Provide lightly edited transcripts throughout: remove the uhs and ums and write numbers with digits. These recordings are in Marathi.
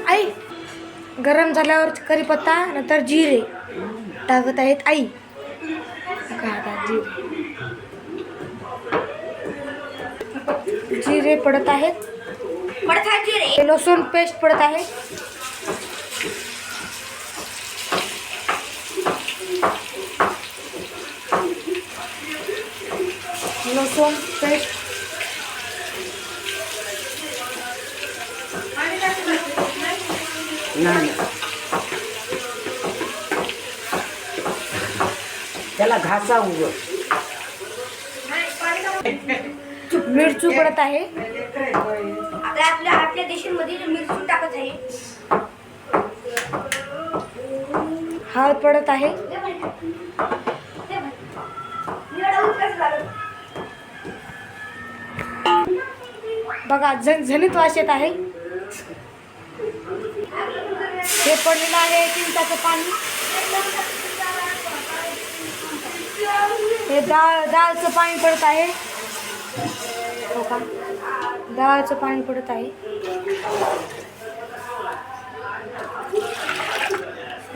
आई गरम झाल्यावर कढीपत्ता नंतर जिरे टाकत आहेत आई. जिरे पडत आहेत. लसूण पेस्ट पडत आहे. लसूण पेस्ट नाही त्याला घासा उग. मिरची पडत आहे. आपल्या देशामध्ये मिरची टाकत आहे. हळद पडत आहे. बघा झणझणीत वास येत आहे. हे पडलेलं आहे चिंचाचं पाणी. हे डाळचं पाणी पडत आहे. हो का, डाळचं पाणी पडत आहे.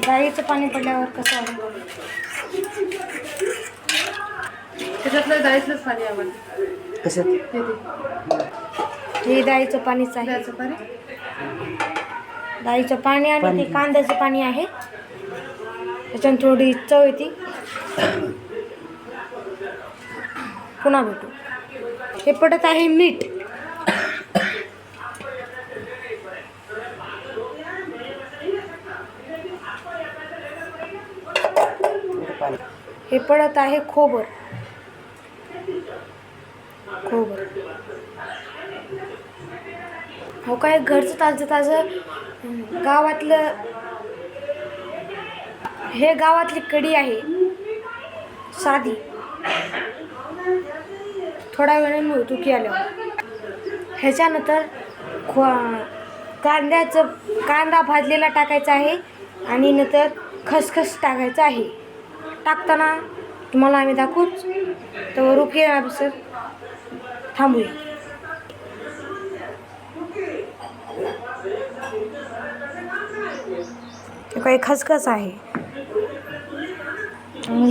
डाळीचं पाणी पडल्यावर कसं वाटतं? त्याच्यातलं डाळीतलंच पाणी आवडतं. कसं हे डाळीचं पाणीच आहे. त्याचं पाणी डाळीचं पाणी आणि ते कांद्याचं पाणी आहे. त्याच्यानं थोडी चव येते. पुन्हा भेटू. हे पडत आहे मीठ. हे पडत आहे खोबर. हो काय, घरचं ताजं गावातलं. हे गावातली कढी आहे साधी. थोडा वेळाने मिळतो की आल्यावर. ह्याच्यानंतर कांदा भाजलेला टाकायचा आहे आणि नंतर खसखस टाकायचं आहे. टाकताना तुम्हाला आम्ही दाखवूच. तर रुकी सर थांबूया. काही खसखस आहे.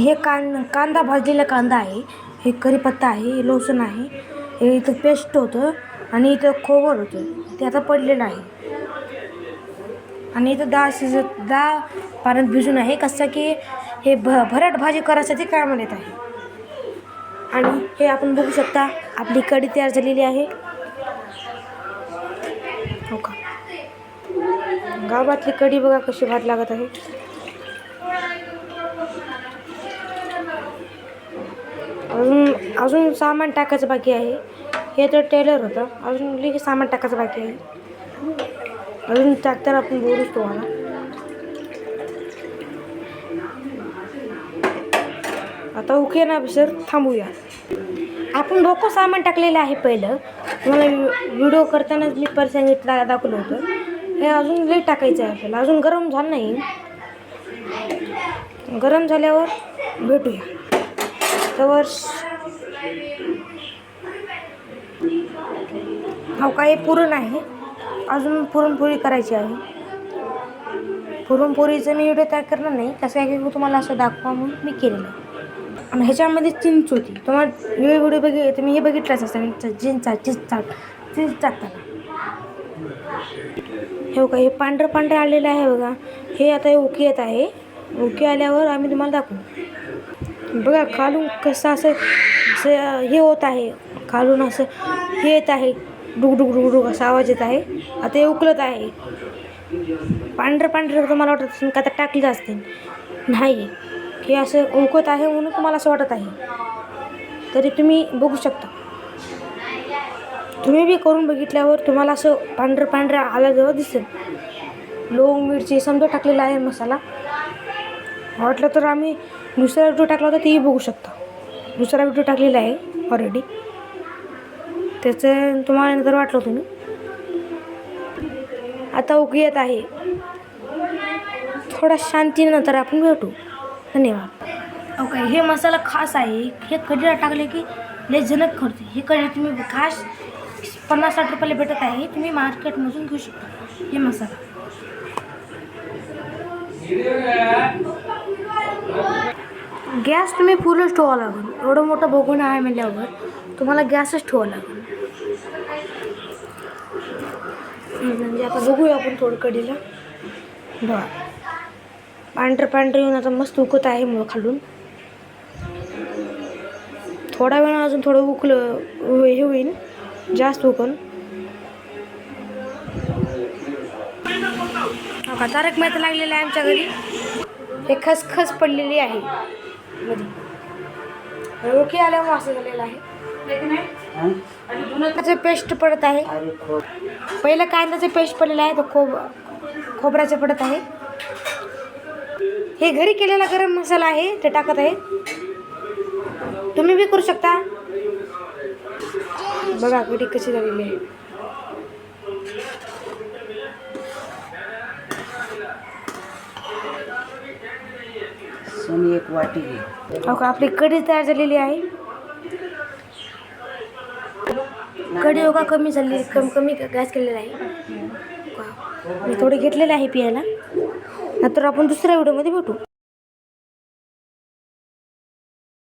हे कांदा भाजलेला कांदा आहे. हे कढीपत्ता आहे. हे लसूण आहे. हे इथं पेस्ट होतं आणि इथं खोबर होतं. ते आता पडलेलं आहे. आणि इथं डाळ पाण्यात भिजून आहे. कसं की हे भरट भाजी करायसाठी कामाला येत आहे. आणि हे आपण बघू शकता आपली कढी तयार झालेली आहे. हो का, गावातली कढी बघा कशी भात लागत आहे. अजून सामान टाकायचं बाकी आहे. हे तर टेलर होतं. अजून लगेच सामान टाकायचं बाकी आहे. अजून टाकताना आपण बोलूच तुम्हाला. आता ओके ना सर, थांबूया. आपण डोकं सामान टाकलेलं आहे पहिलं. तुम्हाला व्हिडिओ करतानाच मी सांगितलं दाखवलं होतं. हे अजून लई टाकायचं आहे आपल्याला. अजून गरम झालं नाही. गरम झाल्यावर भेटूया. तर हो काही पुरण आहे. अजून पुरणपोळी करायची आहे. पुरणपोळीचं मी व्हिडिओ तयार करणार नाही. कसं आहे की तुम्हाला असं दाखवा म्हणून मी केलेलं आहे. आणि ह्याच्यामध्ये चिंच होती. तुम्हाला हे व्हिडिओ तुम्ही हे बघितलंच असतं. चिंच टाकताना हे बघा, हे पांढरं आलेलं आहे बघा. हे आता ओके येत आहे. ओके आल्यावर आम्ही तुम्हाला दाखवू. बघा खालून कसं असं हे होत आहे. खालून असं हे येत आहे. डुगडुग असा आवाज येत आहे. आता हे उकळत आहे. पांढरं तुम्हाला वाटत असेल का तर टाकलं असतील. नाही, हे असं उकळत आहे म्हणून तुम्हाला असं वाटत आहे. तरी तुम्ही बघू शकता. तुम्ही बी करून बघितल्यावर तुम्हाला असं पांढरं आल्याजवळ दिसेल. लवंग मिरची समजा टाकलेला आहे मसाला. वाटलं तर आम्ही दुसरा व्हिडिओ टाकला होता तेही बघू शकता. दुसरा व्हिडिओ टाकलेला आहे ऑलरेडी. त्याचं तुम्हाला नंतर वाटलं तुम्ही. आता उकळी येत आहे. थोडा शांतीनंतर आपण भेटू. धन्यवाद. ओके, हे मसाला खास आहे. हे कढीला टाकले की लय झणक करते. हे कढी तुम्ही खास 50-60 रुपयाला भेटत आहे. तुम्ही मार्केटमधून घेऊ शकता हे मसाला. गॅस तुम्ही फुलच ठेवावं लागेल. एवढं मोठं बघून आहे म्हणल्यावर तुम्हाला गॅसच ठेवावं लागेल. म्हणजे आता बघूया आपण थोडं कढीला. बघा पांढरं येऊन आता मस्त उकत आहे मुळं खालून. थोडा वेळ अजून थोडं उकलं हे होईल, जास्त उकल. का तारक मेहता लागलेला आहे आमच्या घरी. हे खसखस पडलेली आहे मध्ये, ओके आल्यामुळे असं झालेलं आहे. पेस्ट पडत आहे. पहिलं कांद्याचं पेस्ट पडलेलं आहे, तो खोबऱ्याचं पडत आहे. हे घरी केलेला गरम मसाला आहे, ते टाकत आहे. तुम्ही बी करू शकता. बघा कढी कशी झालेली आहे. सोनी एक वाटी घे. हो का, आपली कढी तयार झालेली आहे. कढी हो का कमी झाली, कमी गॅस केलेला आहे. मी थोडे घेतलेले आहे पियाला. नंतर आपण दुसऱ्या व्हिडिओमध्ये भेटू.